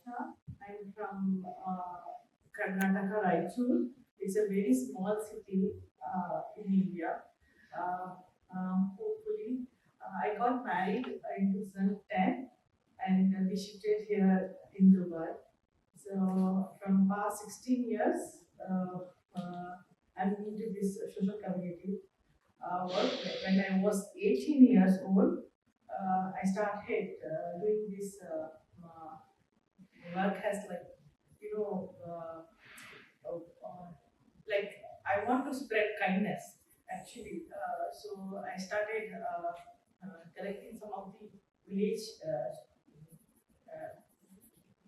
I'm from Karnataka, Raichur. It's a very small city in India. Uh, Hopefully, I got married in 2010 and we shifted here in Dubai. So, from past 16 years, I'm into this social community work. When I was 18 years old, I started doing this work as like you know like I want to spread kindness actually. So I started collecting some of the village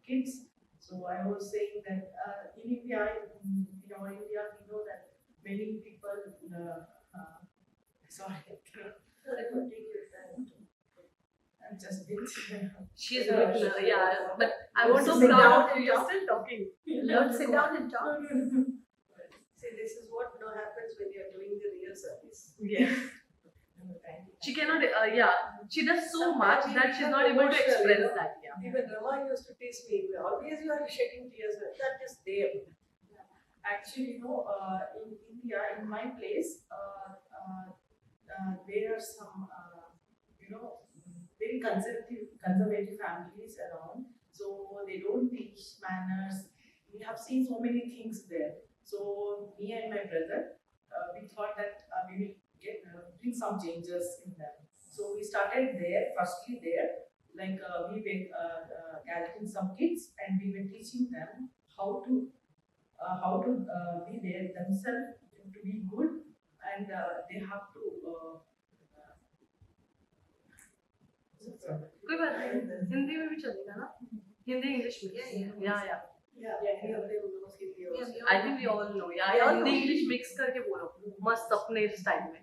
kids. So I was saying that in India, in our India, we know that many people. Sorry, I could take your time. I'm just bit. She's a bit, yeah, but I I'm want to so sit proud down of you. and You're talk. still talking. You Let's want to sit sit down down and and talk. talk? See, this is what now happens when you're doing the real service. Yeah. Thank you. She cannot, yeah, she does so much Sometimes that we she's become not able to emotional, express you know. that. Yeah. Even Rama used to tease me, always you are shedding tears. That is there. Actually, in India, in my place, there are some, very conservative families around. So they don't teach manners. We have seen so many things there. So me and my brother, we thought that we will bring some changes in them. So we started there, firstly there, like we were gathering some kids and we were teaching them how to be there themselves, to be good, and they have to. कोई बात नहीं हिंदी में भी चलेगा ना Hindi English में या I think we all know या हिंदी इंग्लिश मिक्स करके बोलो मस्त अपने स्टाइल में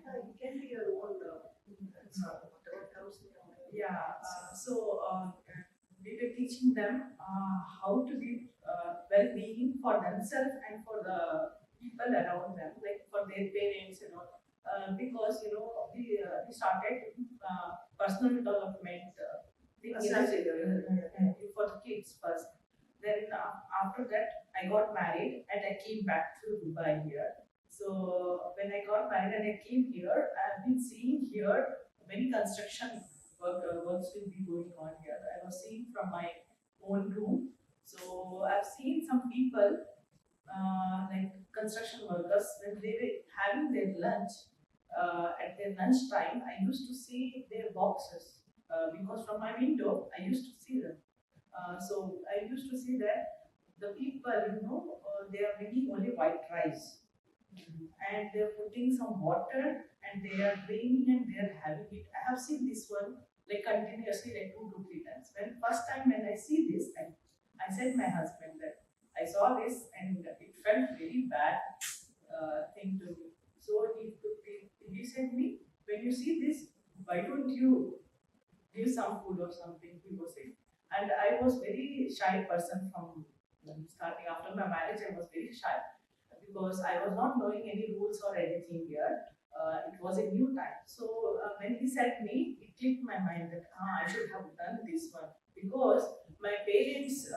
We were teaching them how to be well-being for themselves and for the people around them, like for their parents, because we started personal development things for the kids first. Then after that, I got married and I came back to Dubai here. So when I got married and I came here, I've been seeing here many construction works will be going on here. I was seeing from my own room. So I've seen some people like construction workers when they were having their lunch at their lunch time. I used to see their boxes because from my window I used to see them. So I used to see that the people, they are bringing only white rice and they're putting some water and they are draining and they are having it. I have seen this one like continuously like 2 to 3 times. When first time when I see this, I said my husband that I saw this and it felt very bad thing to me. So he said me, when you see this, why don't you give some food or something? He was saying. And I was very shy person from starting after my marriage. I was very shy because I was not knowing any rules or anything here. It was a new time. So when he said me, it clicked my mind that I should have done this one because my parents,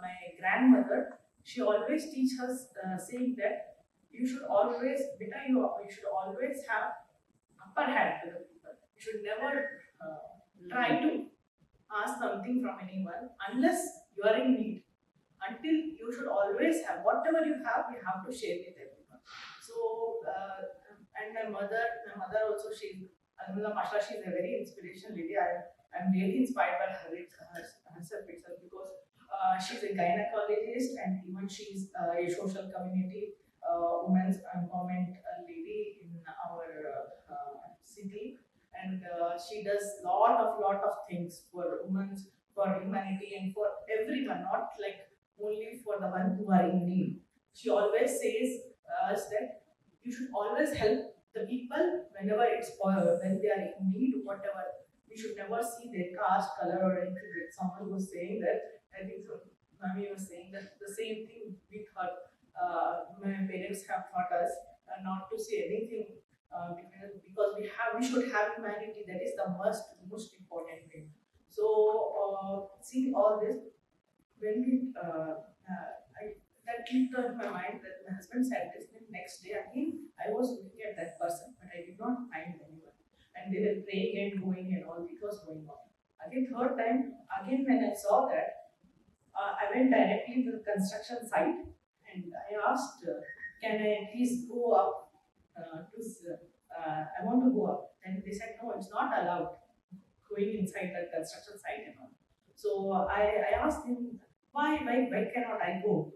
my grandmother, she always teach us saying that you should always, beta, you should always have upper hand to the people. You should never try to ask something from anyone unless you are in need. Until you should always have whatever you have to share with everyone. So and my mother also, Alhamdulillah, Mashallah, she's a very inspirational lady. I'm really inspired by herself itself because she's a gynecologist and even she's a social community women's empowerment lady in our city, and she does lot of things for women, for humanity, and for everyone, not like only for the one who are in need. She always says us that you should always help the people whenever when they are in need, whatever. We should never see their caste, color, or anything. Like someone was saying that, I think so. Mami was saying that the same thing we thought. My parents have taught us not to say anything because we should have humanity. That is the most important thing. So seeing all this, when we, that clicked on my mind that my husband said this. The next day again, I was looking at that person, but I did not find anyone. And they were praying and going and all, it was going on. Again, third time, again when I saw that, I went directly to the construction site and I asked, can I please go up I want to go up. And they said, no, it's not allowed going inside the construction site and all. So I asked him, why cannot I go?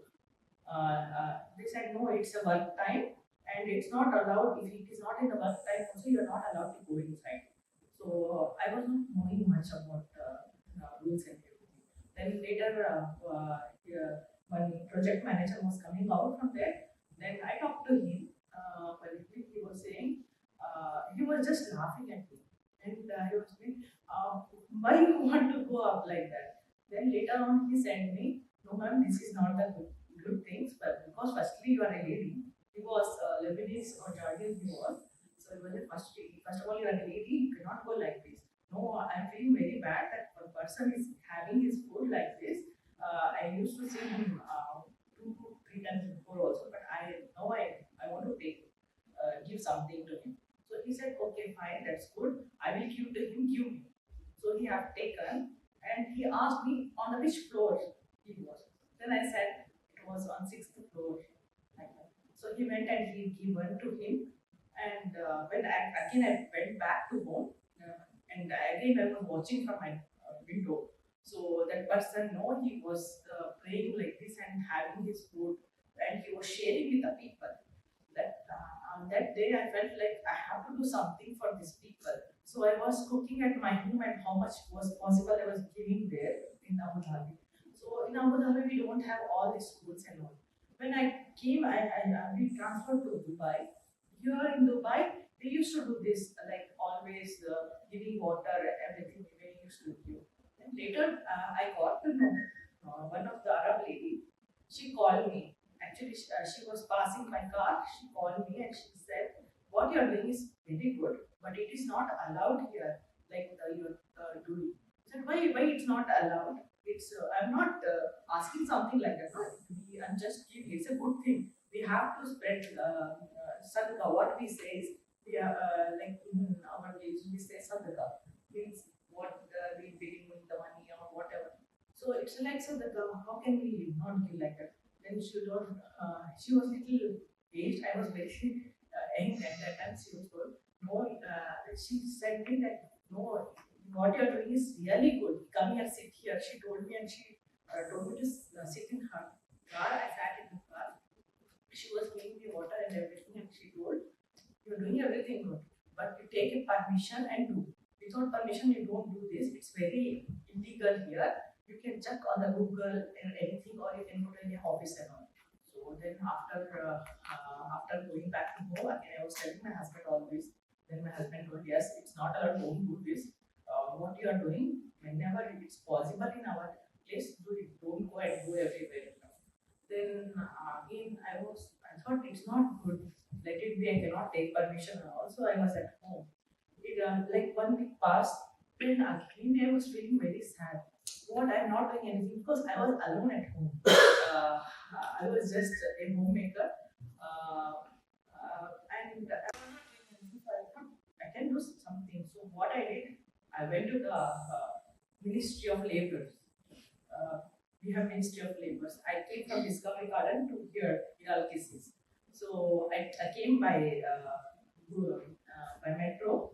They said, no, it's a work time and it's not allowed. If it is not in the work time, also you're not allowed to go inside. So I was not knowing much about rules and everything. Then later, when project manager was coming out from there, then I talked to him. But he was saying, he was just laughing at me. And he was saying, why you want to go up like that? Then later on, he said me, no, ma'am, this is not the good things, but because firstly you are a lady, he was Lebanese or Jordan, he was. So it was the first of all, you are a lady, you cannot go like this. No, I'm feeling very bad that a person is having his food like this. I used to see him 2 to 3 times before also, but I want to give something to him. So he said, okay, fine, that's good. I will give to him, give me. So he have taken and he asked me on which floor he was. Then I said it was on 6th floor. Like that. So he went and he given to him. And when I went back to home, and again I was watching from my window. So that person, no, he was praying like this and having his food, and he was sharing with the people. That on that day I felt like I have to do something for these people. So I was cooking at my home and how much was possible I was giving there in Abu Dhabi. So in Abu Dhabi we don't have all these foods and all. When I came, we transferred to Dubai. Here in Dubai, they used to do this like always giving water, everything they used to give. And later I got to know one of the Arab lady. She called me. Actually, she was passing my car. She called me and she said, "What you are doing is very good, but it is not allowed here. Like you are doing." I said, "Why? Why it's not allowed? It's I'm not asking something like that. No, I'm just giving. It's a good thing. We have to spread sadaqah. What we say is, we are like in our religion, we say sadaqah means what we bring in the money or whatever. So it's like sadaqah. How can we not give like that?" Then she was little aged. I was very young at that time. She was told, no, she said me that, no, what you're doing is really good. Come here, sit here. She told me and she told me to sit in her car. I sat in the car. She was giving me water and everything and she told, you're doing everything good, but you take a permission and do. Without permission, you don't do this. It's very illegal here. You can check on the Google and anything, or you can go to any office and all. So then after going back to home, again I was telling my husband all this. Then my husband told, yes, it's not allowed. Don't do this. What you are doing, whenever it's possible in our place, do it. Don't go and go everywhere. Then again I thought it's not good. Let it be. I cannot take permission. Also, I was at home. It like 1 week passed. Then again I was feeling very sad. What, I'm not doing anything because I was alone at home. I was just a homemaker, and I thought I can do something. So what I did, I went to the Ministry of Labor. We have Ministry of Labour. I came from Discovery Garden to here in Alkesis. So I came by metro.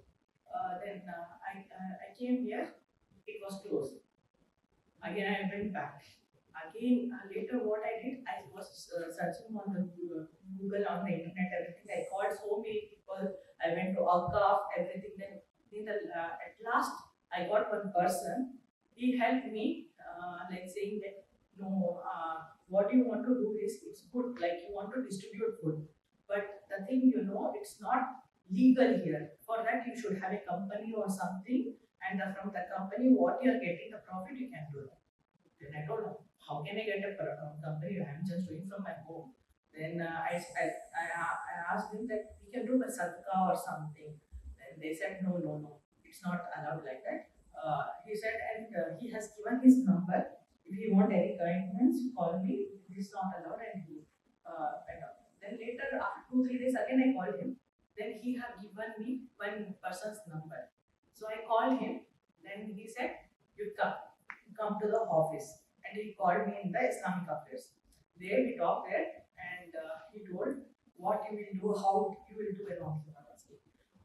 Then I came here. It was closed. Again, I went back. Again, later what I did, I was searching on the Google, on the internet, everything. I called so many people. I went to Alkaf, everything. Then at last, I got one person. He helped me, like saying that, no, what you want to do is, it's good, like you want to distribute food. But the thing, it's not legal here. For that, you should have a company or something, and from the company, what you are getting the profit, you can do that. Then I told him, how can I get a company? I'm just doing from my home. Then I asked him that we can do a sadhka or something. Then they said, no, no, no, it's not allowed like that. He said, and he has given his number. If you want any guidance, you call me. This is not allowed, and he went out. Then later, after 2 3 days, again I called him. Then he had given me one person's number. So I called him. Then he said, "You come to the office." And he called me in the Islamic affairs. There we talked there, and he told what you will do, how you will do, and all.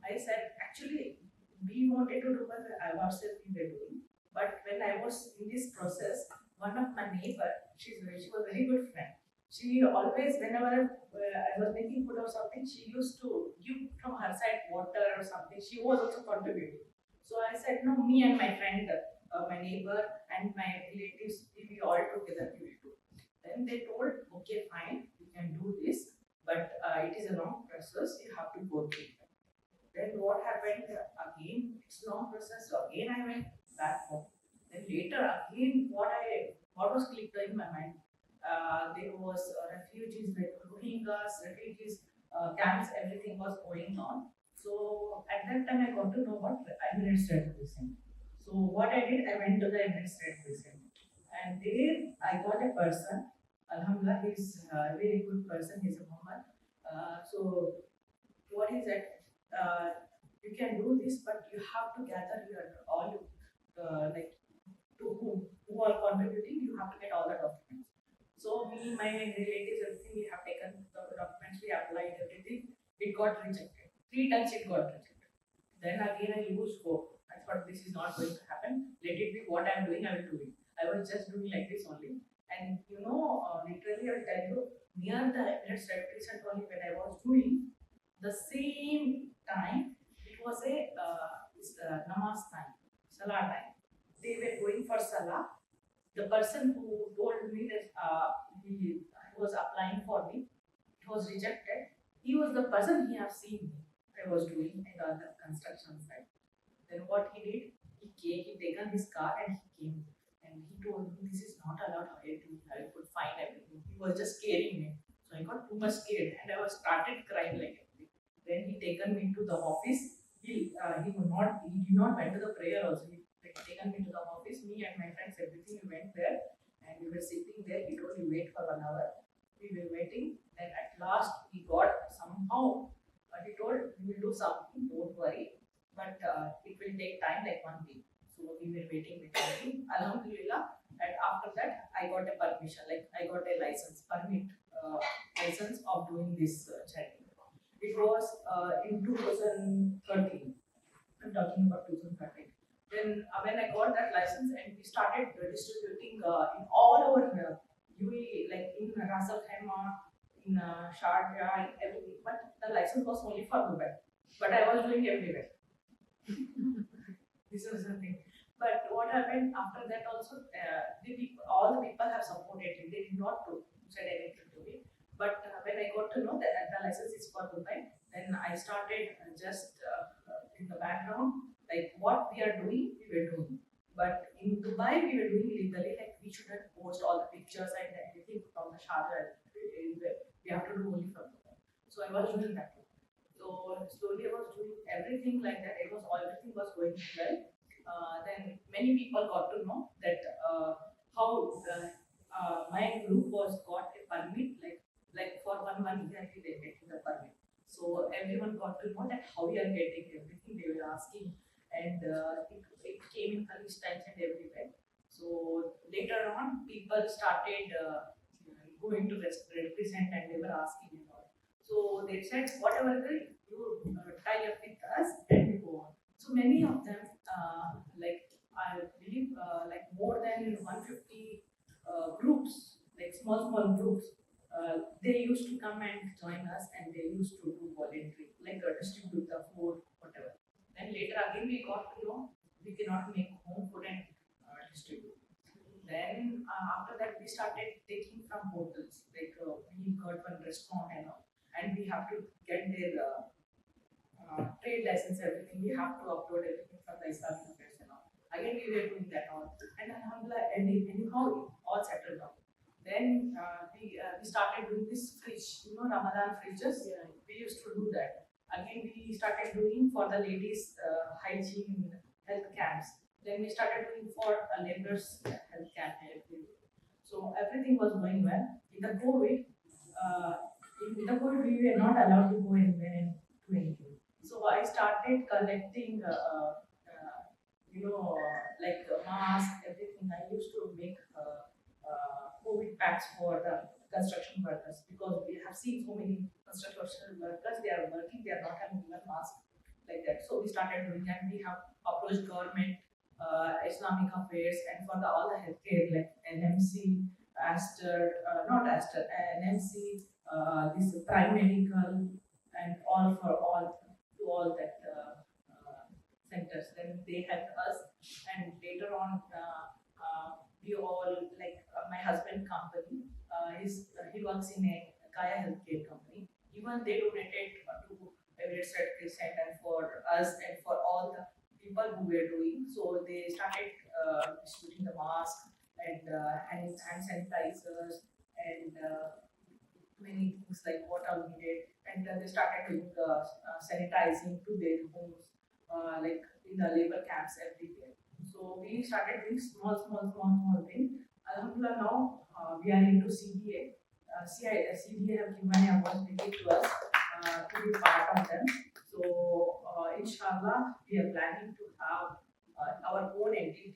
I said, actually, we wanted to do what ourselves we were doing. But when I was in this process, one of my neighbor, she was a very good friend. She always, whenever I was making food or something, she used to give from her side water or something. She was also contributing. So I said, no, me and my friend, my neighbor and my relatives, we all together we will do. Then they told, okay, fine, you can do this, but it is a long process. You have to go through. Then what happened again? It's long process. So again I went back home. Then later again, what was clicked in my mind? There was refugees, like lehengas, refugees camps. Everything was going on. So at that time, I got to know what administrative prison. So what I did, I went to the administrative prison, and there I got a person. Alhamdulillah, he's a very good person. He's a Muhammad. So what he said, you can do this, but you have to gather your all like to who are contributing. You have to get all the documents. So me, my relatives, everything we have taken the documents, we applied everything. It got rejected. 3 times it got rejected. Then again I lose hope. I thought this is not going to happen. Let it be what I am doing. I will do it. I was just doing like this only. And literally, I will tell you, near the recent only when I was doing the same time, it was a namaz time, salah time. They were going for salah. The person who told me that he was applying for me, it was rejected. He was the person he have seen me. I was doing in the construction site. Then what he did, he taken his car and he came. And he told me this is not allowed. I could find everything. He was just scaring me. So I got too much scared and I was started crying like everything. Then he taken me to the office. He did not went to the prayer also. He taken me to the office. Me and my friends, everything, we went there and we were sitting there. He told me wait for 1 hour. We were waiting. Then at last we got somehow. He told we will do something. Don't worry, but it will take time, like 1 week. So we were waiting with him. Alhamdulillah. And after that, I got a permission. Like I got a license of doing this charity. It was in 2013. I'm talking about 2013. Then when I got that license and we started distributing in all over UAE, like in Ras Al Khaimah, in Sharjah, in everything. But the license was only for Dubai. But I was doing everywhere. This was the thing. But what happened after that also, all the people have supported it. They did not said anything to me. But when I got to know that the license is for Dubai, then I started just in the background, like what we are doing, we were doing. But in Dubai, we were doing legally, like we shouldn't post all the pictures and everything from the Sharjah. We have to do only from Dubai. So I was doing that. So slowly I was doing everything like that. Everything was going well. Then many people got to know that how my group was got a permit, like for one year they get the permit. So everyone got to know that how we are getting everything they were asking, and it came in college times and everywhere. So later on, people started going to represent and they were asking and all. So they said, whatever you tie up with us and we go on. So many of them, like I believe, like more than 150 groups, like small groups, they used to come and join us and they used to do voluntary, like distribute the food, whatever. Then later again we got to know we cannot make home food and distribute. Then after that we started taking from hotels, like we got one restaurant and we have to get their trade license, everything. We have to upload everything from the Islamic affairs and all. Again, we were doing that all. And alhamdulillah, anyhow, it all settled down. Then we started doing this fridge, Ramadan fridges. Yeah. We used to do that. Again, we started doing for the ladies' hygiene health camps. Then we started doing for laborers' health camp. everything was going well. In the COVID, we were not allowed to go anywhere and do anything. So I started collecting, like masks, everything. I used to make COVID packs for the construction workers because we have seen so many construction workers. They are working, they are not having even mask like that. So we started doing, and we have approached government, Islamic affairs, and for all the healthcare like NMC, Aster, not Aster, NMC, this Prime Medical, and all for all to all that centers. Then they helped us, and later on, we all like my husband company. He works in a Kaya healthcare company. Even they donated to Emirates Red Crescent and for us and for all the people who were doing. So they started distributing the mask and hand sanitizers and many things like what are needed. And they started doing sanitizing to their homes, like in the labor camps everywhere. So we started doing small thing. Alhamdulillah, now we are into CDA. CDA have given a opportunity to us to be part of them. So inshallah, we are planning to have our own entity.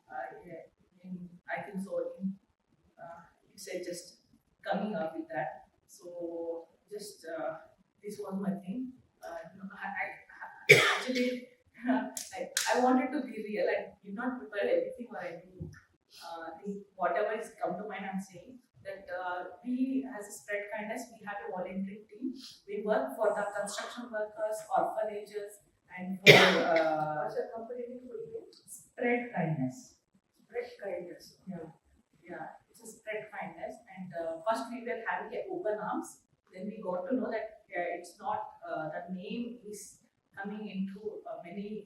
I think so. It's just coming up with that. So just this was my thing. Actually, I wanted to be real. I did not prepare everything or anything. Whatever is come to mind, I'm saying that we, as a spread kindness, we have a voluntary team. We work for the construction workers, orphanages, and for What's your company name again? spread kindness. Spread kindness. Yeah, it's a spread kindness. And first we were having a open arms. Then we got to know that it's not the name is coming into many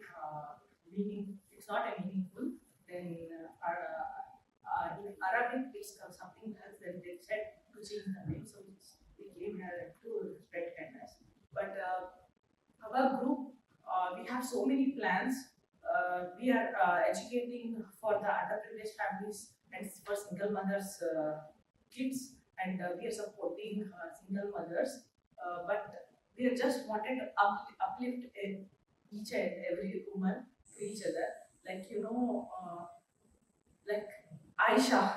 meaning. It's not a meaningful. Then in Arabic it's something else. Then they said to change the name, so we came here to spread kindness. But our group, we have so many plans. We are educating for the underprivileged families and for single mothers, kids, and we are supporting single mothers. But we just wanted to uplift each and every woman to each other. Like like Aisha,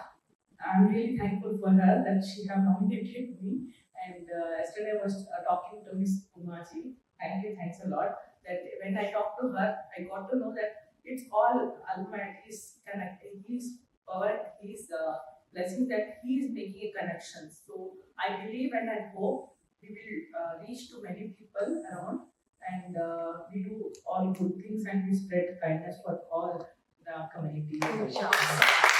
I'm really thankful for her that she have nominated me. And yesterday I was talking to Miss Kumaji. Thanks a lot. That when I talked to her, I got to know that it's all Almighty. He's connecting. He's power. He's blessing that He is making a connection. So I believe and I hope we will reach to many people around, and we do all good things and we spread kindness for all the community. Inshallah.